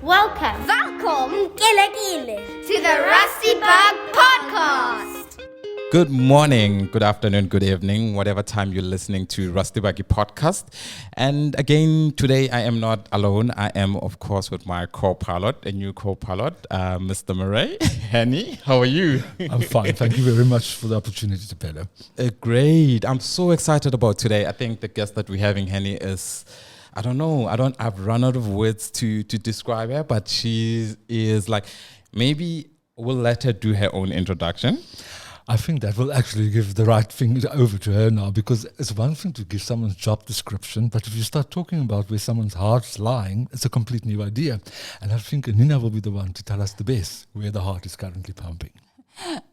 Welcome to the Rustybug podcast. Good morning, good afternoon, good evening, whatever time you're listening to Rustybug podcast. And again, today I am not alone. I am, of course, with my co-pilot, a new co-pilot, Mr. Murray. Henny, how are you? I'm fine. Thank you very much for the opportunity to Pedro. Great. I'm so excited about today. I think the guest that we're having, Henny, is... I've run out of words to describe her, but she is like, maybe we'll let her do her own introduction. I think that will actually give the right thing over to her now, because it's one thing to give someone's job description, but if you start talking about where someone's heart's lying, it's a complete new idea. And I think Anina will be the one to tell us the best where the heart is currently pumping.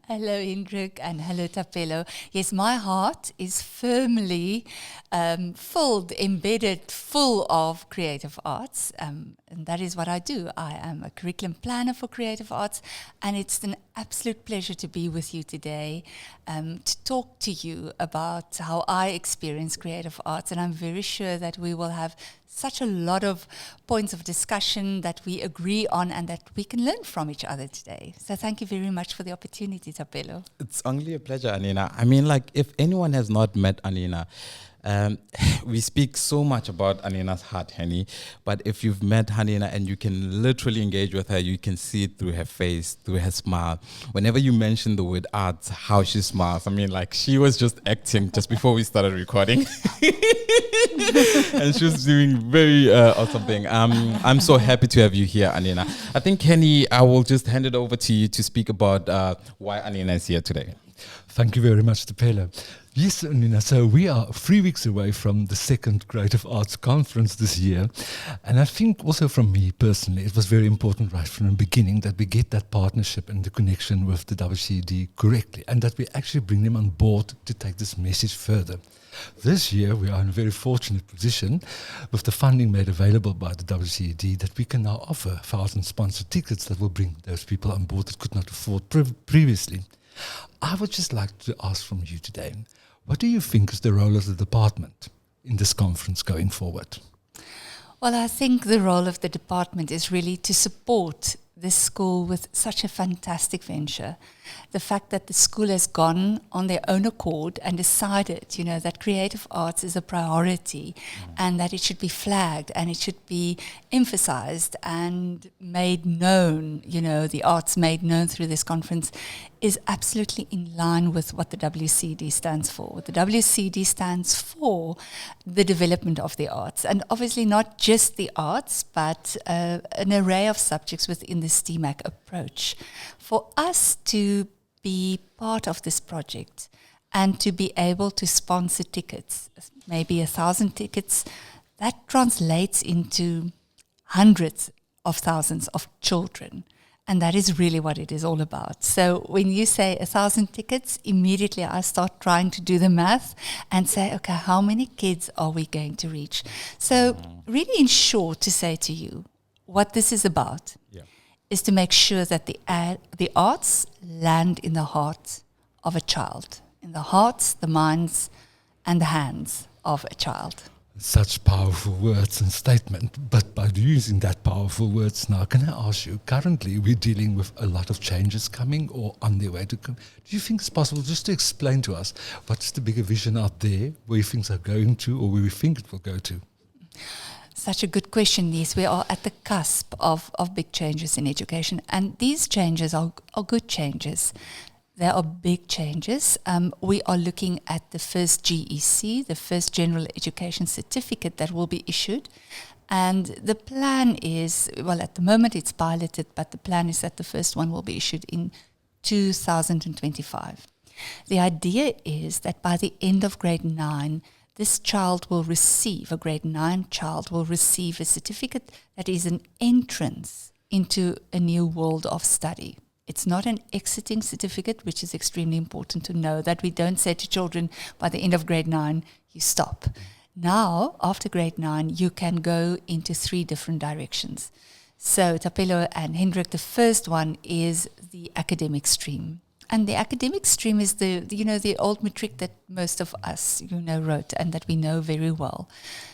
Hello, Hendrik, and hello, Tapelo. Yes, my heart is firmly embedded, full of creative arts, and that is what I do. I am a curriculum planner for creative arts, and it's an absolute pleasure to be with you today to talk to you about how I experience creative arts, and I'm very sure that we will have such a lot of points of discussion that we agree on and that we can learn from each other today. So thank you very much for the opportunity, Tapelo. It's only a pleasure, Anina. I mean, like, if anyone has not met Anina, we speak so much about Anina's heart, Henny, but if you've met Anina and you can literally engage with her, you can see it through her face, through her smile. Whenever you mention the word arts, how she smiles. I mean, like, she was just acting just before we started recording. And she was doing very awesome thing. I'm so happy to have you here, Anina. I think, Henny, I will just hand it over to you to speak about why Anina is here today. Thank you very much, Tapelo. Yes, Anina, so we are 3 weeks away from the second Creative Arts Conference this year. And I think also from me personally, it was very important right from the beginning that we get that partnership and the connection with the WCD correctly, and that we actually bring them on board to take this message further. This year, we are in a very fortunate position with the funding made available by the WCD that we can now offer 1,000 sponsored tickets that will bring those people on board that could not afford previously. I would just like to ask from you today, what do you think is the role of the department in this conference going forward? Well, I think the role of the department is really to support this school with such a fantastic venture. The fact that the school has gone on their own accord and decided, that creative arts is a priority and that it should be flagged and it should be emphasized and made known, the arts made known through this conference is absolutely in line with what the WCD stands for. The WCD stands for the development of the arts, and obviously not just the arts, but an array of subjects within the STEAMAC approach. For us to be part of this project and to be able to sponsor tickets, maybe 1,000 tickets, that translates into hundreds of thousands of children. And that is really what it is all about. So when you say 1,000 tickets, immediately I start trying to do the math and say, okay, how many kids are we going to reach? So really in short to say to you, what this is about is to make sure that the arts land in the heart of a child, in the hearts, the minds, and the hands of a child. Such powerful words and statement, but by using that powerful words now, can I ask you, currently we're dealing with a lot of changes coming or on their way to come. Do you think it's possible just to explain to us what's the bigger vision out there, where things are going to or where we think it will go to? Such a good question. Yes, we are at the cusp of big changes in education, and these changes are good changes. They are big changes. We are looking at the first GEC, the first General Education Certificate that will be issued. And the plan is, well, at the moment it's piloted, but the plan is that the first one will be issued in 2025. The idea is that by the end of grade 9, this child will receive, a grade 9 child will receive a certificate that is an entrance into a new world of study. It's not an exiting certificate, which is extremely important to know, that we don't say to children, by the end of grade 9, you stop. Now, after grade 9, you can go into 3 different directions. So, Tapelo and Hendrik, the first one is the academic stream. And the academic stream is the old matric that most of us, wrote and that we know very well.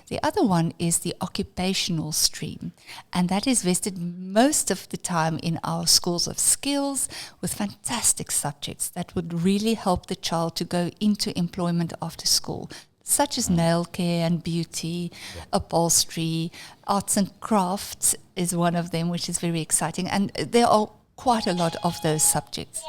The other one is the occupational stream, and that is vested most of the time in our schools of skills with fantastic subjects that would really help the child to go into employment after school, such as nail care and beauty, upholstery, arts and crafts is one of them, which is very exciting. And there are quite a lot of those subjects.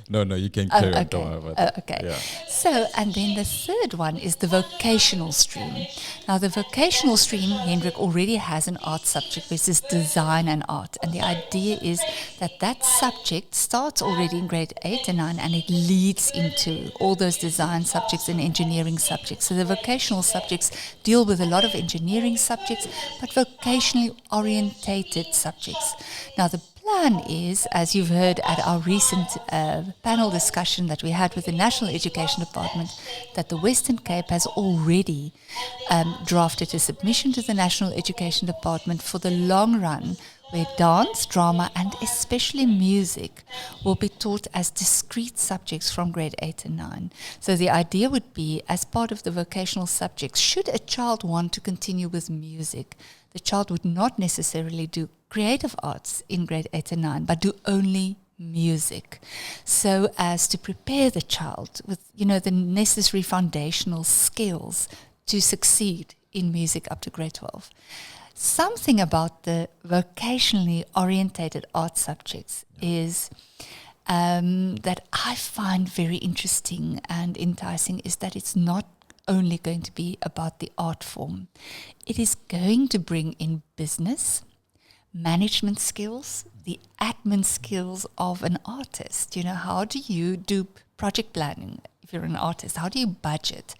No, you can carry on. Don't worry about that. Okay. Yeah. So, and then the third one is the vocational stream. Now, the vocational stream, Hendrik already has an art subject, which is design and art. And the idea is that subject starts already in grade 8 and 9, and it leads into all those design subjects and engineering subjects. So the vocational subjects deal with a lot of engineering subjects, but vocationally orientated subjects. Now, the plan is, as you've heard at our recent panel discussion that we had with the National Education Department, that the Western Cape has already drafted a submission to the National Education Department for the long run, where dance, drama, and especially music will be taught as discrete subjects from grade 8 and 9. So the idea would be, as part of the vocational subjects, should a child want to continue with music, the child would not necessarily do creative arts in grade 8 and 9, but do only music, so as to prepare the child with, the necessary foundational skills to succeed in music up to grade 12. Something about the vocationally orientated art subjects is that I find very interesting and enticing is that it's not only going to be about the art form. It is going to bring in business, management skills, the admin skills of an artist. How do you do project planning if you're an artist? How do you budget?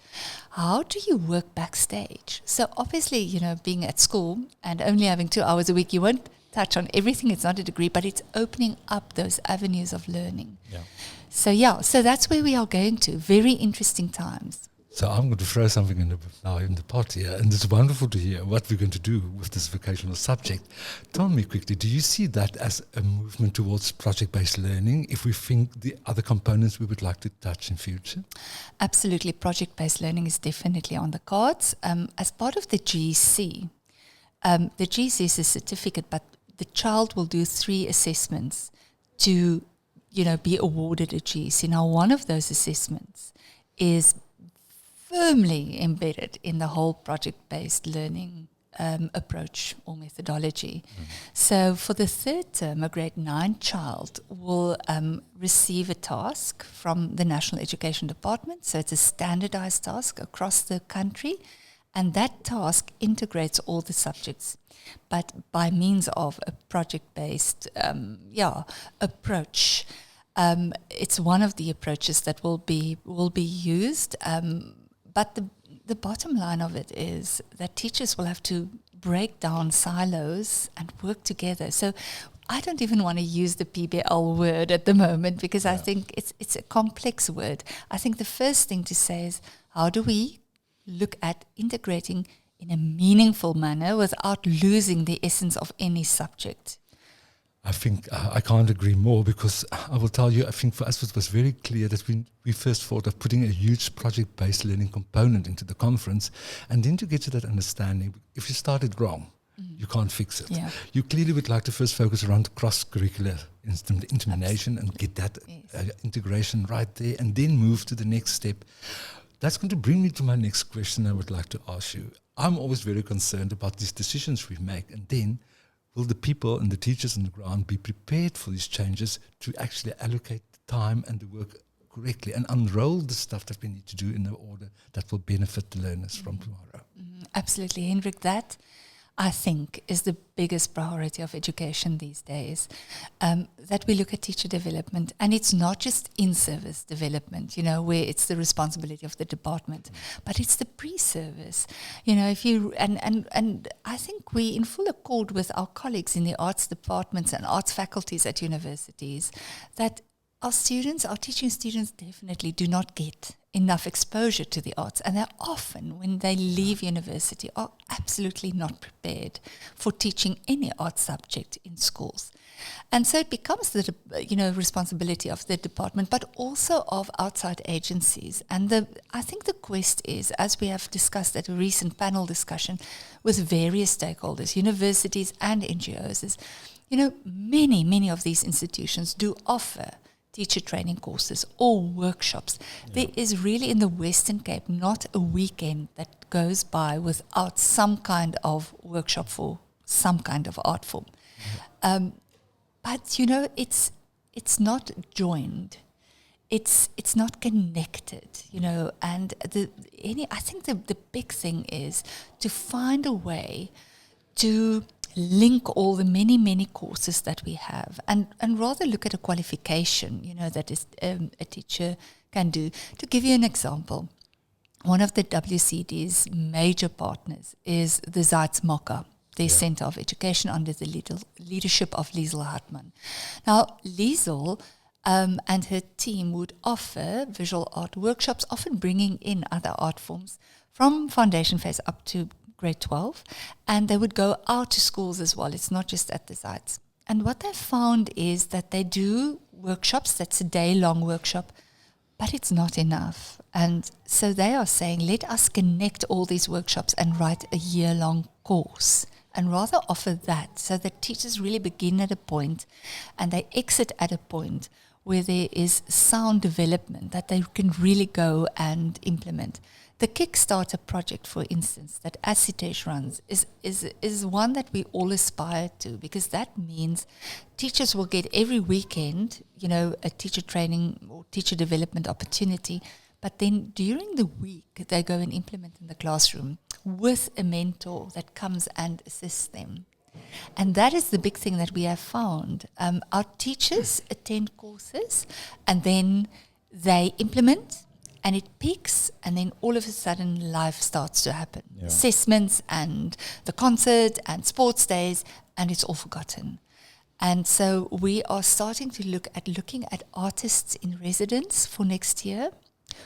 How do you work backstage? So obviously, being at school and only having 2 hours a week, you won't touch on everything. It's not a degree, but it's opening up those avenues of learning. Yeah. So that's where we are going to. Very interesting times. So I'm going to throw something in the pot here, and it's wonderful to hear what we're going to do with this vocational subject. Tell me quickly, do you see that as a movement towards project-based learning if we think the other components we would like to touch in future? Absolutely. Project-based learning is definitely on the cards. As part of the GEC, the GEC is a certificate, but the child will do 3 assessments to, be awarded a GEC. Now, one of those assessments is firmly embedded in the whole project-based learning approach or methodology. So for the 3rd term, a grade 9 child will receive a task from the National Education Department. So it's a standardized task across the country, and that task integrates all the subjects, but by means of a project-based approach. It's one of the approaches that will be used. But the bottom line of it is that teachers will have to break down silos and work together. So I don't even want to use the PBL word at the moment because I think it's a complex word. I think the first thing to say is, how do we look at integrating in a meaningful manner without losing the essence of any subject? I think I can't agree more, because I will tell you, I think for us it was very clear that we first thought of putting a huge project-based learning component into the conference, and then to get to that understanding, if you started wrong, you can't fix it. Yeah. You clearly would like to first focus around cross-curricular intimidation and get that integration right there, and then move to the next step. That's going to bring me to my next question I would like to ask you. I'm always very concerned about these decisions we make, and then will the people and the teachers on the ground be prepared for these changes to actually allocate the time and the work correctly and unroll the stuff that we need to do in the order that will benefit the learners from tomorrow? Absolutely, Hendrik. That, I think, is the biggest priority of education these days, that we look at teacher development. And it's not just in-service development, where it's the responsibility of the department, but it's the pre-service. If you and I think we in full accord with our colleagues in the arts departments and arts faculties at universities that our teaching students definitely do not get enough exposure to the arts, and they often, when they leave university, are absolutely not prepared for teaching any art subject in schools. And so it becomes the responsibility of the department, but also of outside agencies. And I think the quest is, as we have discussed at a recent panel discussion with various stakeholders, universities and NGOs, is, many of these institutions do offer teacher training courses or workshops. There is really in the Western Cape not a weekend that goes by without some kind of workshop for some kind of art form. But it's not joined. It's not connected, and I think the big thing is to find a way to link all the many courses that we have and rather look at a qualification, that is a teacher can do. To give you an example, one of the WCD's major partners is the Zeitz Mokka, their Center of Education under the leadership of Liesel Hartmann. Now, Liesel and her team would offer visual art workshops, often bringing in other art forms from foundation phase up to grade 12, and they would go out to schools as well. It's not just at the sites. And what they found is that they do workshops, that's a day-long workshop, but it's not enough. And so they are saying, let us connect all these workshops and write a year-long course, and rather offer that so that teachers really begin at a point and they exit at a point where there is sound development that they can really go and implement. The Kickstarter project, for instance, that Acitesh runs is one that we all aspire to, because that means teachers will get every weekend, a teacher training or teacher development opportunity, but then during the week they go and implement in the classroom with a mentor that comes and assists them. And that is the big thing that we have found. Our teachers attend courses and then they implement, and it peaks, and then all of a sudden life starts to happen. Yeah. Assessments and the concert and sports days, and it's all forgotten. And so we are starting to looking at artists in residence for next year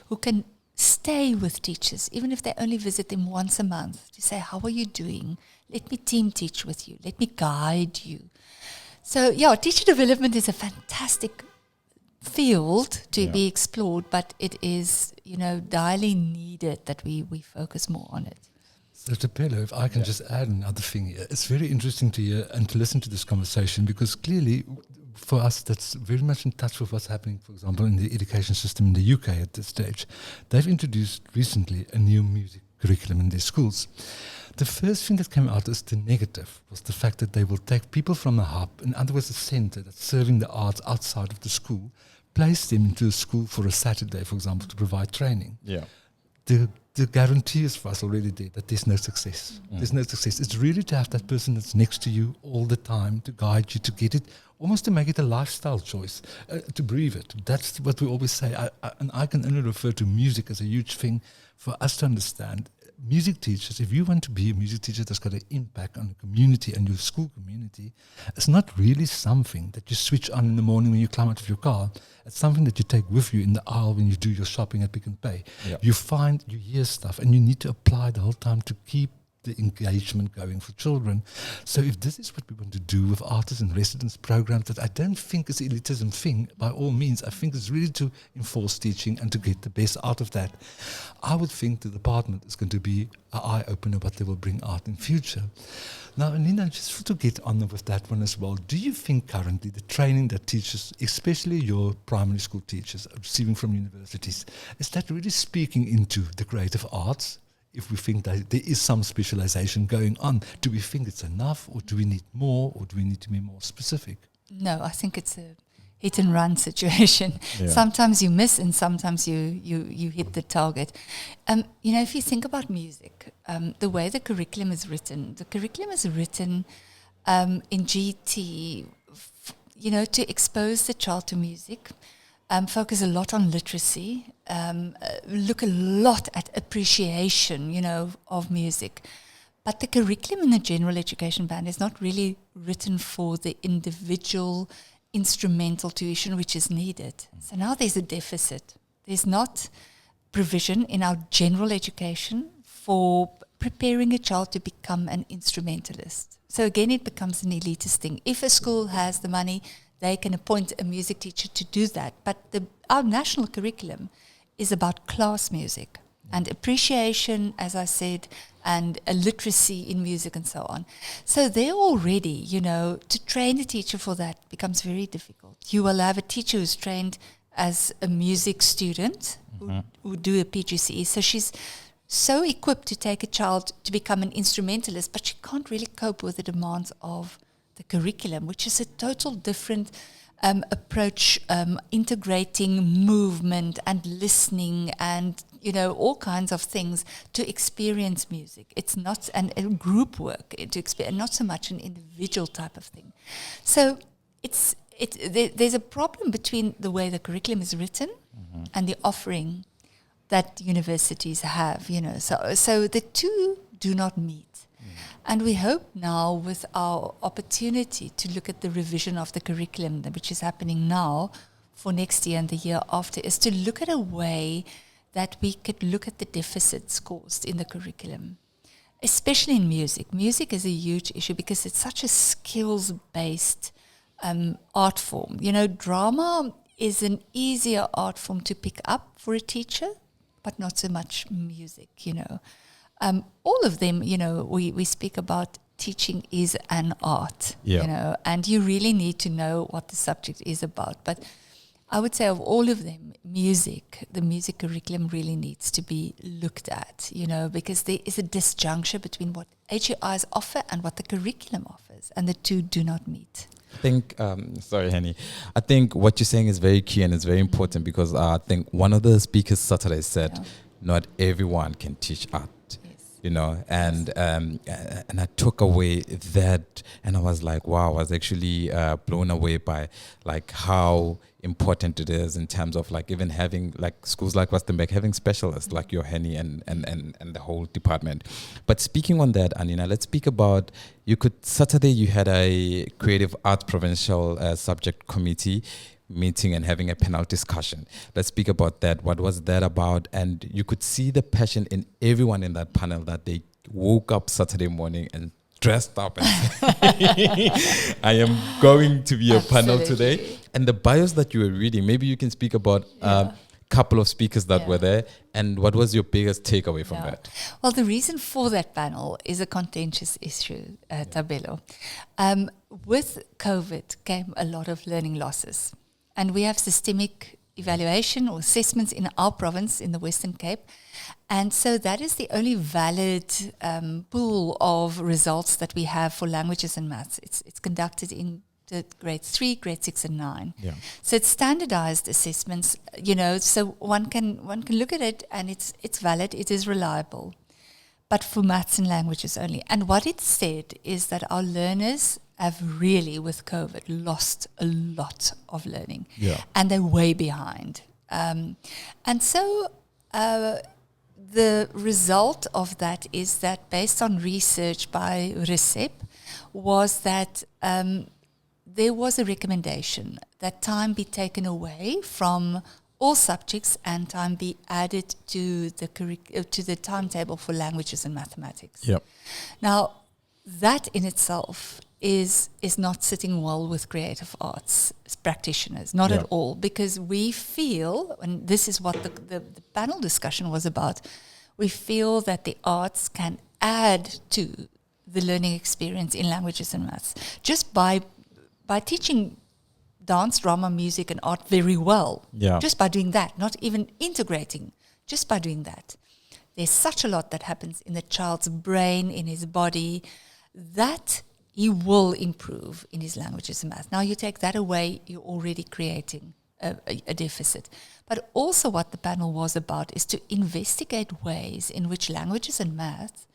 who can stay with teachers, even if they only visit them once a month, to say, how are you doing? Let me team teach with you. Let me guide you. So, teacher development is a fantastic field to be explored, but it is, direly needed that we focus more on it. So, Tapelo, if I can just add another thing here. It's very interesting to hear and to listen to this conversation, because clearly for us that's very much in touch with what's happening, for example, in the education system in the UK at this stage. They've introduced recently a new music curriculum in their schools. The first thing that came out as the negative was the fact that they will take people from the hub, in other words, a center that's serving the arts outside of the school, place them into a school for a Saturday, for example, to provide training. Yeah. The guarantee is for us already there that there's no success. There's no success. It's really to have that person that's next to you all the time, to guide you, to get it, almost to make it a lifestyle choice, to breathe it. That's what we always say. And I can only refer to music as a huge thing for us to understand. Music teachers, if you want to be a music teacher that's got an impact on the community and your school community, it's not really something that you switch on in the morning when you climb out of your car. It's something that you take with you in the aisle when you do your shopping at Pick n Pay. Yep. You hear stuff, and you need to apply the whole time to keep the engagement going for children. So if this is what we want to do with artists and residence programs, that I don't think is an elitism thing, by all means, I think it's really to enforce teaching and to get the best out of that. I would think the department is going to be an eye-opener what they will bring out in future. Now, Anina, just to get on with that one as well, do you think currently the training that teachers, especially your primary school teachers, are receiving from universities, is that really speaking into the creative arts? If we think that there is some specialization going on, do we think it's enough, or do we need more, or do we need to be more specific? No, I think it's a hit and run situation. Yeah. Sometimes you miss and sometimes you hit the target. If you think about music, the way the curriculum is written in GT, to expose the child to music, focus a lot on literacy, look a lot at appreciation, of music. But the curriculum in the general education band is not really written for the individual instrumental tuition which is needed. So now there's a deficit. There's not provision in our general education for preparing a child to become an instrumentalist. So again, it becomes an elitist thing. If a school has the money, they can appoint a music teacher to do that. But our national curriculum is about class music and appreciation, as I said, and a literacy in music and so on. So there already, to train a teacher for that becomes very difficult. You will have a teacher who's trained as a music student who do a PGCE. So she's so equipped to take a child to become an instrumentalist, but she can't really cope with the demands of the curriculum, which is a total different approach, integrating movement and listening and, all kinds of things to experience music. It's not a group work to experience, not so much an individual type of thing. So there's a problem between the way the curriculum is written and the offering that universities have, So the two do not meet. And we hope now with our opportunity to look at the revision of the curriculum, which is happening now for next year and the year after, is to look at a way that we could look at the deficits caused in the curriculum, especially in music. Music is a huge issue because it's such a skills-based art form. Drama is an easier art form to pick up for a teacher, but not so much music, all of them, we speak about teaching is an art, and you really need to know what the subject is about. But I would say of all of them, the music curriculum really needs to be looked at, because there is a disjuncture between what HEIs offer and what the curriculum offers, and the two do not meet. I think, sorry, Henny. I think what you're saying is very key and it's very important because I think one of the speakers Saturday said, not everyone can teach art. And I took away that, and I was like, wow, I was actually blown away by like how important it is in terms of like even having like schools like Rustybug having specialists like your Henny and the whole department. But speaking on that, Anina, let's speak about Saturday you had a creative arts provincial subject committee meeting and having a panel discussion. Let's speak about that. What was that about? And you could see the passion in everyone in that panel that they woke up Saturday morning and dressed up and I am going to be a panel today. And the bios that you were reading, maybe you can speak about a couple of speakers that were there and what was your biggest takeaway from that? Well, the reason for that panel is a contentious issue, Tabelo. With COVID came a lot of learning losses. And we have systemic evaluation or assessments in our province in the Western Cape. And so that is the only valid pool of results that we have for languages and maths. It's conducted in the grade 3, grade 6 and 9. Yeah. So it's standardized assessments, so one can look at it and it's valid, it is reliable. But for maths and languages only. And what it said is that our learners have really, with COVID, lost a lot of learning. Yeah. And they're way behind. And so the result of that is that based on research by RICEP was that there was a recommendation that time be taken away from all subjects and time be added to the timetable for languages and mathematics. Yep. Now, that in itself is not sitting well with creative arts practitioners, not at all, because we feel, and this is what the panel discussion was about, we feel that the arts can add to the learning experience in languages and maths just by teaching dance, drama, music, and art very well. Yeah. Just by doing that, not even integrating, just by doing that. There's such a lot that happens in the child's brain, in his body, that he will improve in his languages and math. Now you take that away, you're already creating a deficit. But also what the panel was about is to investigate ways in which languages and math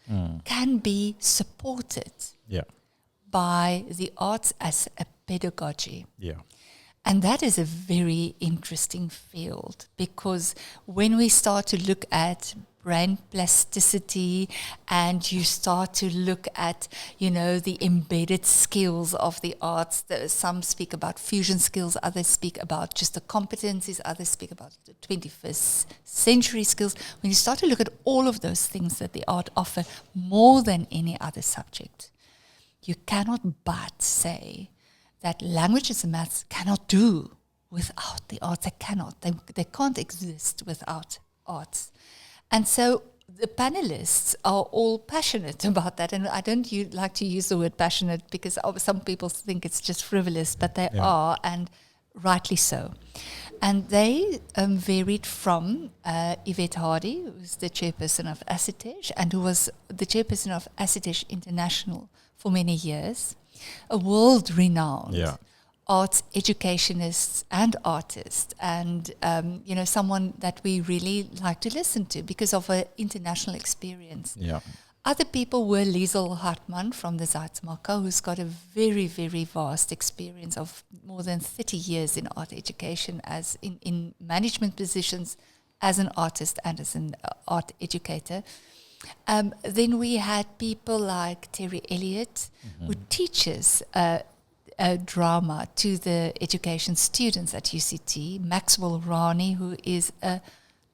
can be supported by the arts as a pedagogy. Yeah. And that is a very interesting field because when we start to look at brain plasticity, and you start to look at, the embedded skills of the arts. Some speak about fusion skills, others speak about just the competencies, others speak about the 21st century skills. When you start to look at all of those things that the art offer more than any other subject, you cannot but say that languages and maths cannot do without the arts. They cannot. They can't exist without arts. And so the panelists are all passionate about that. And I don't like to use the word passionate because some people think it's just frivolous, but they are, and rightly so. And they varied from Yvette Hardy, who's the chairperson of ACITEJ, and who was the chairperson of ACITEJ International for many years, a world-renowned arts educationist and artist, and someone that we really like to listen to because of her international experience. Yeah. Other people were Liesel Hartmann from the Zuidsmarka, who's got a very, very vast experience of more than 30 years in art education, as in management positions, as an artist and as an art educator. Then we had people like Terry Elliott, who teaches drama to the education students at UCT. Maxwell Rani, who is a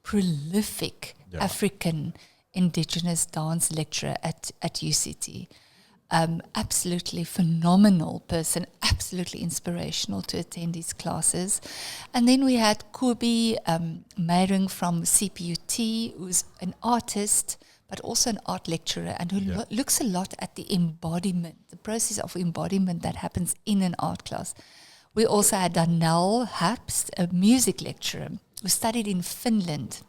prolific African Indigenous dance lecturer at UCT. Absolutely phenomenal person, absolutely inspirational to attend these classes. And then we had Kobi Meiring from CPUT, who's an artist, but also an art lecturer, and who looks a lot at the embodiment, the process of embodiment that happens in an art class. We also had Danelle Hapst, a music lecturer, who studied in Finland.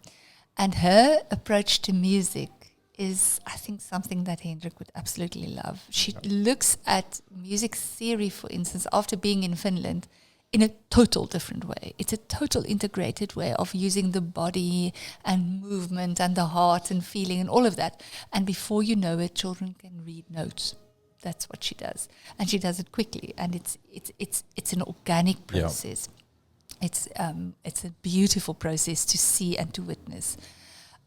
And her approach to music is, I think, something that Hendrik would absolutely love. She looks at music theory, for instance, after being in Finland, in a total different way. It's a total integrated way of using the body and movement and the heart and feeling and all of that. And before you know it, children can read notes. That's what she does, and she does it quickly. And it's an organic process. It's a beautiful process to see and to witness.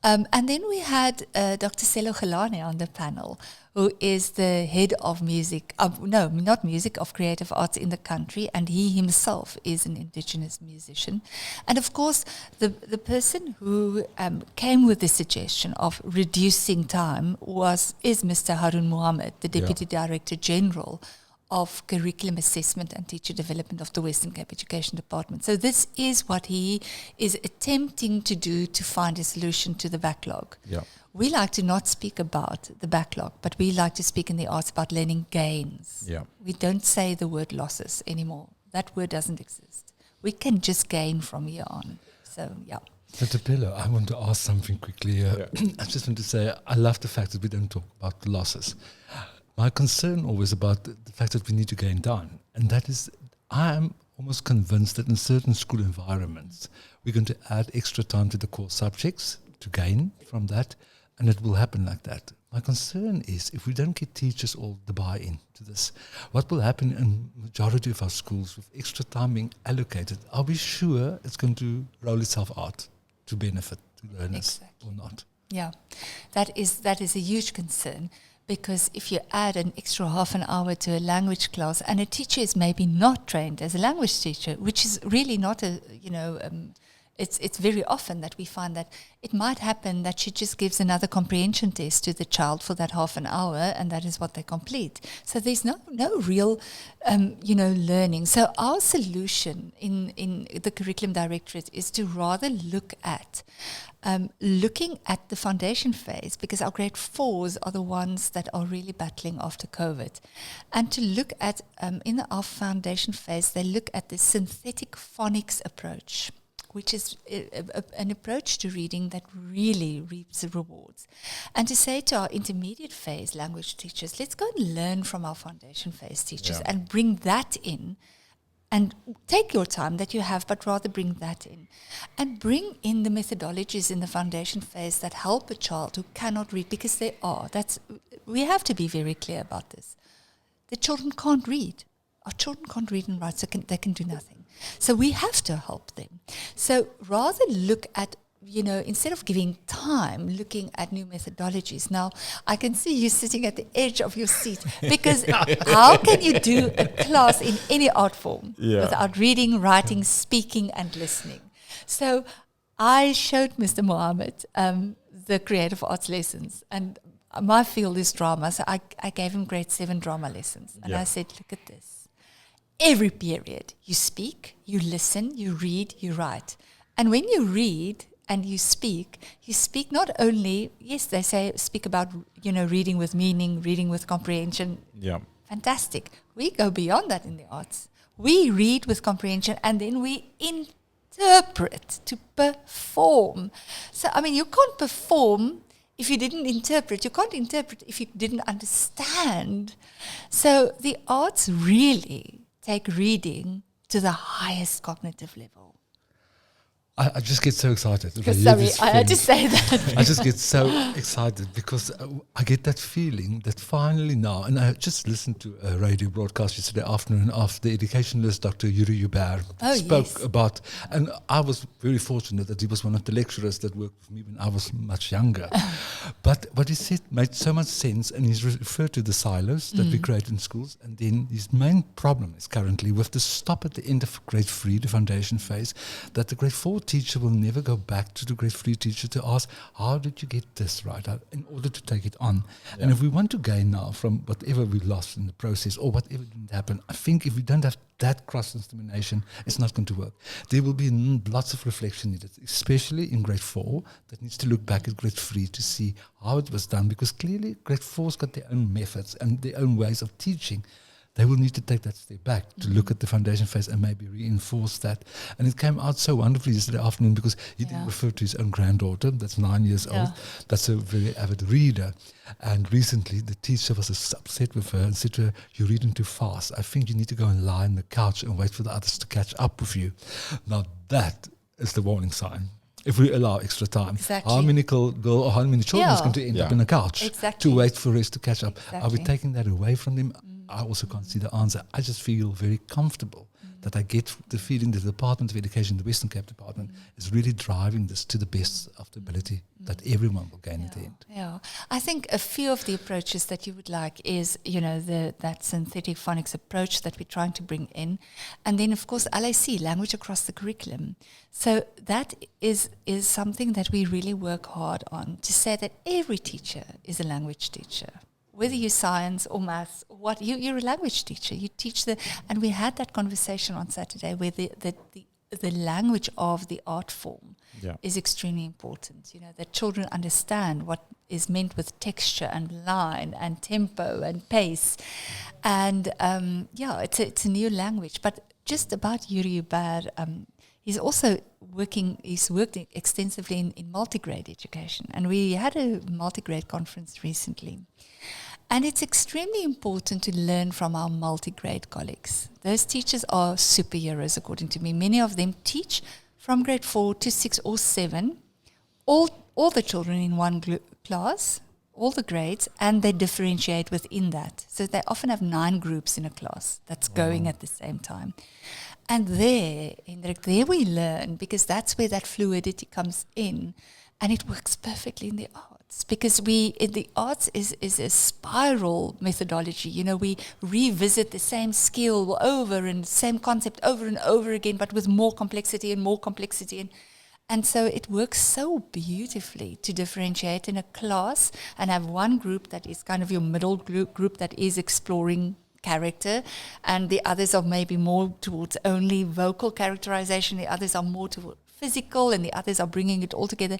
And then we had Dr. Selo Gelane on the panel, who is the head of music, of creative arts in the country, and he himself is an Indigenous musician. And of course, the person who came with the suggestion of reducing time is Mr. Harun Mohammed, the Deputy Director General of Curriculum Assessment and Teacher Development of the Western Cape Education Department. So this is what he is attempting to do to find a solution to the backlog. Yeah. We like to not speak about the backlog, but we like to speak in the arts about learning gains. Yeah. We don't say the word losses anymore. That word doesn't exist. We can just gain from here on. So, yeah. Dr. Pello, I want to ask something quickly. I just want to say I love the fact that we don't talk about the losses. My concern always about the fact that we need to gain time, and that is, I am almost convinced that in certain school environments, we're going to add extra time to the core subjects to gain from that, and it will happen like that. My concern is if we don't get teachers all the buy-in to this, what will happen in majority of our schools with extra time being allocated? Are we sure it's going to roll itself out to benefit to learners or not? Yeah, that is a huge concern. Because if you add an extra half an hour to a language class, and a teacher is maybe not trained as a language teacher, which is really not it's very often that we find that it might happen that she just gives another comprehension test to the child for that half an hour, and that is what they complete. So there's no real, learning. So our solution in the Curriculum Directorate is to rather look at the foundation phase, because our grade 4s are the ones that are really battling after COVID. And to look at, in our foundation phase, they look at the synthetic phonics approach, which is an approach to reading that really reaps the rewards. And to say to our intermediate phase language teachers, let's go and learn from our foundation phase teachers and bring that in. And take your time that you have, but rather bring that in. And bring in the methodologies in the foundation phase that help a child who cannot read, because we have to be very clear about this. The children can't read. Our children can't read and write, so they can do nothing. So we have to help them. So rather look at instead of giving time looking at new methodologies. Now, I can see you sitting at the edge of your seat because how can you do a class in any art form without reading, writing, speaking, and listening? So I showed Mr. Mohammed the creative arts lessons, and my field is drama, so I gave him grade 7 drama lessons, and I said, look at this. Every period, you speak, you listen, you read, you write. And when you read and you speak not only, yes, they say speak about, reading with meaning, reading with comprehension. Yeah. Fantastic. We go beyond that in the arts. We read with comprehension and then we interpret to perform. So, you can't perform if you didn't interpret. You can't interpret if you didn't understand. So the arts really take reading to the highest cognitive level. I just get so excited. Sorry, I had to say that. I just get so excited because I get that feeling that finally now, and I just listened to a radio broadcast yesterday afternoon after the educationalist Dr. Yuri Hubert spoke about, and I was very fortunate that he was one of the lecturers that worked with me when I was much younger. But what he said made so much sense, and he's referred to the silos that we create in schools, and then his main problem is currently with the stop at the end of grade 3, the foundation phase, that the grade 4 teacher will never go back to the grade 3 teacher to ask, how did you get this right, in order to take it on? Yeah. And if we want to gain now from whatever we lost in the process or whatever didn't happen, I think if we don't have that cross-examination, it's not going to work. There will be lots of reflection needed, especially in grade 4, that needs to look back at grade 3 to see how it was done, because clearly grade 4's got their own methods and their own ways of teaching. They will need to take that step back to look at the foundation phase and maybe reinforce that. And it came out so wonderfully yesterday afternoon because he did refer to his own granddaughter, that's 9 years old, that's a very avid reader. And recently the teacher was upset with her and said to her, you're reading too fast. I think you need to go and lie on the couch and wait for the others to catch up with you. Now that is the warning sign. If we allow extra time, how many girl or how many children is going to end up in a couch to wait for us to catch up? Are we taking that away from them? I also can't see the answer. I just feel very comfortable that I get the feeling that the Department of Education, the Western Cape Department, is really driving this to the best of the ability that everyone will gain at the end. Yeah, I think a few of the approaches that you would like is, that synthetic phonics approach that we're trying to bring in. And then, of course, LAC, language across the curriculum. So that is something that we really work hard on, to say that every teacher is a language teacher. Whether you're science or maths, or what, you're a language teacher. You teach and we had that conversation on Saturday where the language of the art form is extremely important. That children understand what is meant with texture and line and tempo and pace. And it's a new language. But just about Yuri Hubert, he's worked extensively in multigrade education. And we had a multigrade conference recently. And it's extremely important to learn from our multigrade colleagues. Those teachers are superheroes, according to me. Many of them teach from grade 4 to 6 or 7, all the children in one class, all the grades, and they differentiate within that. So they often have 9 groups in a class that's going at the same time. And there we learn, because that's where that fluidity comes in. And it works perfectly in the arts, because in the arts is a spiral methodology. We revisit the same skill over and same concept over and over again, but with more complexity and more complexity. And so it works so beautifully to differentiate in a class and have one group that is kind of your middle group that is exploring character, and the others are maybe more towards only vocal characterization, the others are more towards physical, and the others are bringing it all together.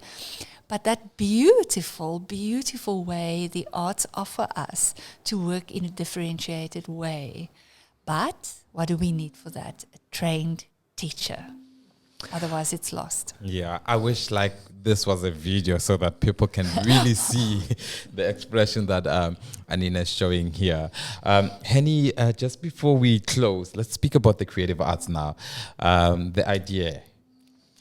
But that beautiful, beautiful way the arts offer us to work in a differentiated way. But what do we need for that? A trained teacher. Otherwise, it's lost. Yeah, I wish this was a video so that people can really see the expression that Anina is showing here. Henny, just before we close, let's speak about the creative arts now. The idea.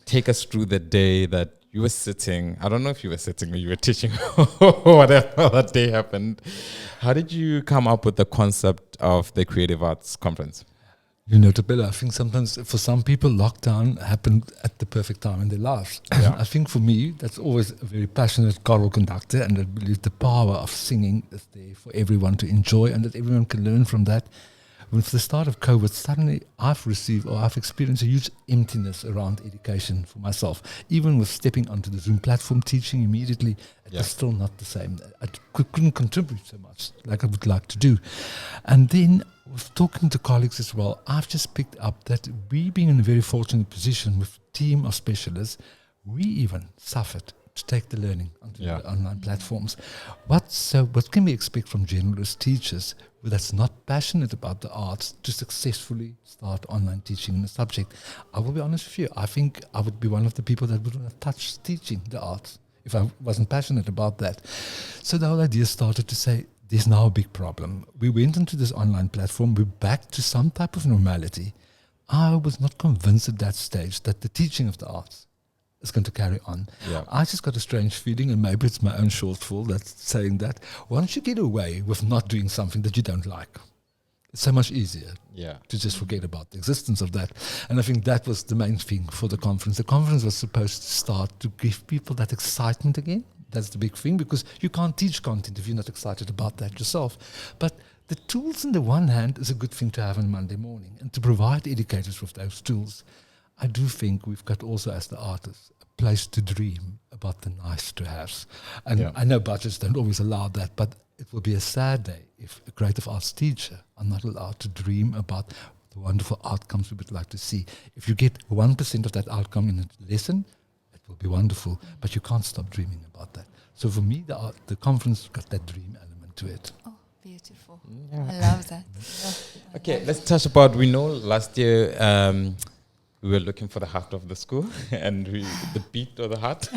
Take us through the day that you were sitting. I don't know if you were sitting or you were teaching whatever that day happened. How did you come up with the concept of the Creative Arts Conference? You know, Tabella, I think sometimes for some people, lockdown happened at the perfect time in their lives. Yeah. I think for me, that's always a very passionate choral conductor, and I believe the power of singing is there for everyone to enjoy and that everyone can learn from that. With the start of COVID, suddenly I've experienced a huge emptiness around education for myself. Even with stepping onto the Zoom platform, teaching immediately, it was still not the same. I couldn't contribute so much like I would like to do. And then with talking to colleagues as well, I've just picked up that we being in a very fortunate position with a team of specialists, we even suffered to take the learning onto the online platforms. What can we expect from generalist teachers that's not passionate about the arts to successfully start online teaching in the subject? I will be honest with you, I think I would be one of the people that wouldn't have touched teaching the arts if I wasn't passionate about that. So the whole idea started to say, there's now a big problem. We went into this online platform, we're back to some type of normality. I was not convinced at that stage that the teaching of the arts is going to carry on. Yeah. I just got a strange feeling, and maybe it's my own shortfall that's saying that once you get away with not doing something that you don't like, it's so much easier to just forget about the existence of that. And I think that was the main thing for the conference. The conference was supposed to start to give people that excitement again. That's the big thing, because you can't teach content if you're not excited about that yourself. But the tools on the one hand is a good thing to have on Monday morning, and to provide educators with those tools. I do think we've got also, as the artists, a place to dream about the nice to haves. And I know budgets don't always allow that, but it will be a sad day if a creative arts teacher are not allowed to dream about the wonderful outcomes we would like to see. If you get 1% of that outcome in a lesson, it will be wonderful, but you can't stop dreaming about that. So for me, the conference got that dream element to it. Oh, beautiful. I love that. Okay, let's touch about, we know last year we were looking for the heart of the school and the beat of the heart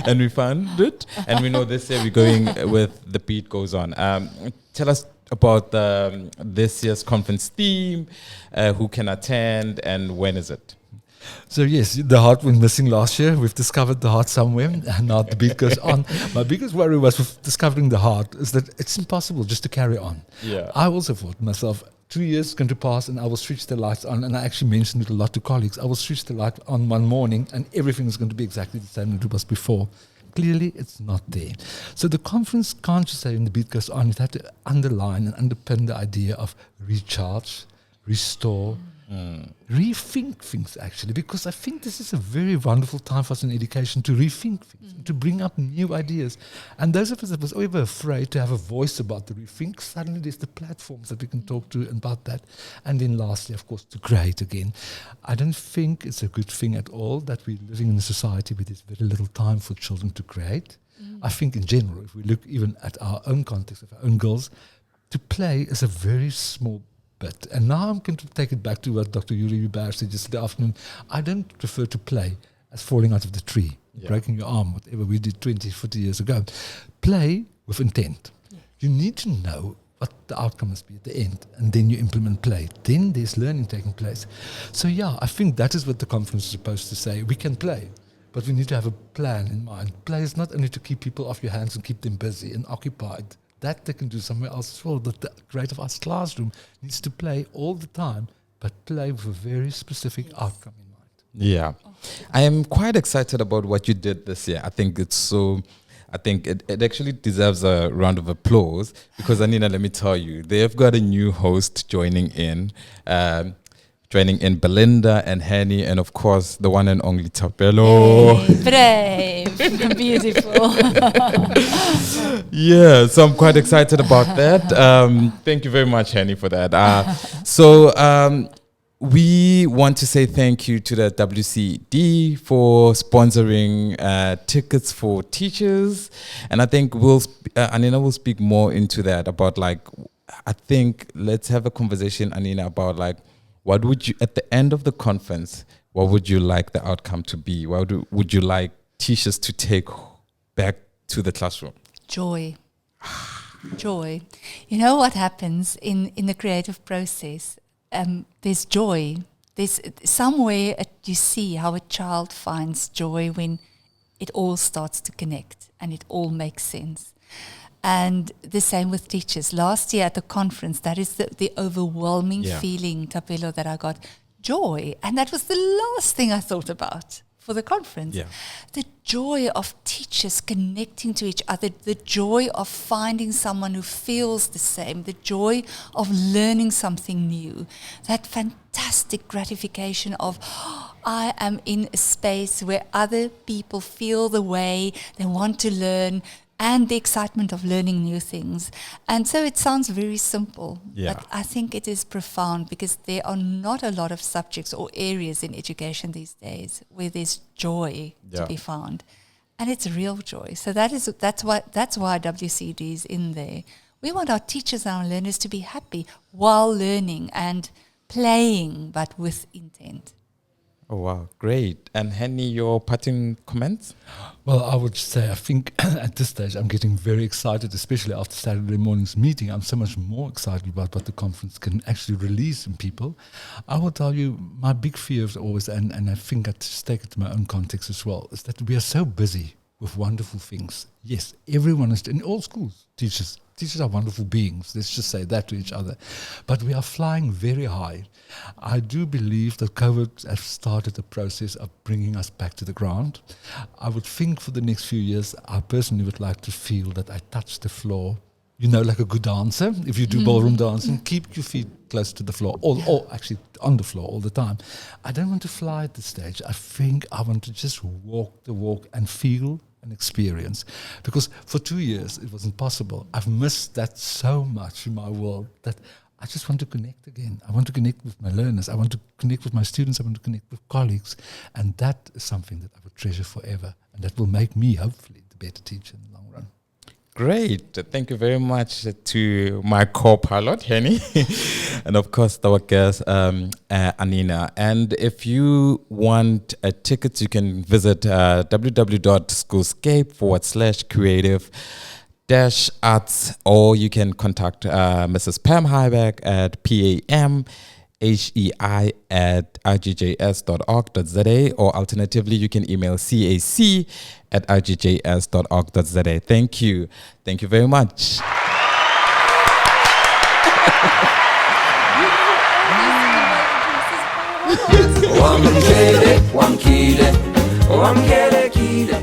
and we found it. And we know this year we're going with The Beat Goes On. Tell us about this year's conference theme, who can attend and when is it? So yes, the heart went missing last year. We've discovered the heart somewhere, and now The Beat Goes On. My biggest worry was with discovering the heart is that it's impossible just to carry on. Yeah. I also thought to myself, 2 years is going to pass and I will switch the lights on, and I actually mentioned it a lot to colleagues. I will switch the light on one morning and everything is going to be exactly the same as it was before. Clearly, it's not there. So the conference can't just say when The Beat Goes On, it had to underline and underpin the idea of recharge, restore, rethink things actually, because I think this is a very wonderful time for us in education to rethink things, to bring up new ideas. And those of us that was ever afraid to have a voice about the rethink, suddenly there's the platforms that we can talk to about that. And then lastly, of course, to create again. I don't think it's a good thing at all that we're living in a society where there's very little time for children to create. I think in general, if we look even at our own context of our own girls, to play is a very small bit. And now I'm going to take it back to what Dr. Yuri Hubert said yesterday afternoon. I don't prefer to play as falling out of the tree, breaking your arm, whatever we did 20, 40 years ago. Play with intent. You need to know what the outcome must be at the end, and then you implement play. Then there's learning taking place. So I think that is what the conference is supposed to say. We can play, but we need to have a plan in mind. Play is not only to keep people off your hands and keep them busy and occupied. That they can do somewhere else as well. But the creative arts classroom needs to play all the time, but play with a very specific outcome in mind. Yeah. I am quite excited about what you did this year. I think it actually deserves a round of applause because, Anina, let me tell you, they've got a new host joining in Belinda and Henny, and of course the one and only Tapelo. Hey, brave, beautiful. Yeah, so I'm quite excited about that. Thank you very much, Henny, for that. We want to say thank you to the WCD for sponsoring tickets for teachers, and I think Anina will speak more into that about I think let's have a conversation, Anina, about what would you, at the end of the conference, what would you like the outcome to be? What would you like teachers to take back to the classroom? Joy. Joy. You know what happens in the creative process? There's joy. There's somewhere you see how a child finds joy when it all starts to connect and it all makes sense. And the same with teachers. Last year at the conference, that is the overwhelming feeling, Tapelo, that I got. Joy. And that was the last thing I thought about for the conference. Yeah. The joy of teachers connecting to each other, the joy of finding someone who feels the same, the joy of learning something new, that fantastic gratification of, I am in a space where other people feel the way, they want to learn, and the excitement of learning new things. And so it sounds very simple, but I think it is profound, because there are not a lot of subjects or areas in education these days where there's joy to be found. And it's real joy. So that's why WCD is in there. We want our teachers and our learners to be happy while learning and playing, but with intent. Oh, wow. Great. And Henny, your parting comments? Well, I would say I think at this stage I'm getting very excited, especially after Saturday morning's meeting. I'm so much more excited about what the conference can actually release in people. I will tell you, my big fear is always, and I think I just take it to my own context as well, is that we are so busy with wonderful things. Yes, everyone is, in all schools, teachers are wonderful beings. Let's just say that to each other. But we are flying very high. I do believe that COVID has started the process of bringing us back to the ground. I would think for the next few years, I personally would like to feel that I touch the floor, like a good dancer. If you do ballroom dancing, keep your feet close to the floor, or actually on the floor all the time. I don't want to fly at this stage. I think I want to just walk the walk and feel an experience, because for 2 years it wasn't possible. I've missed that so much in my world that I just want to connect again. I want to connect with my learners. I want to connect with my students. I want to connect with colleagues, and that is something that I would treasure forever, and that will make me hopefully the better teacher in the long run. Great. Thank you very much to my co-pilot, Henny, and of course our guest, Anina. And if you want a ticket, you can visit www.schoolscape/creative-arts, or you can contact Mrs. Pam Heiberg at PAMHEI@rgjs.org.za, or alternatively, you can email cac@rgjs.org.za. Thank you. Thank you very much. Wamkele, wamkele, wamkele, kile.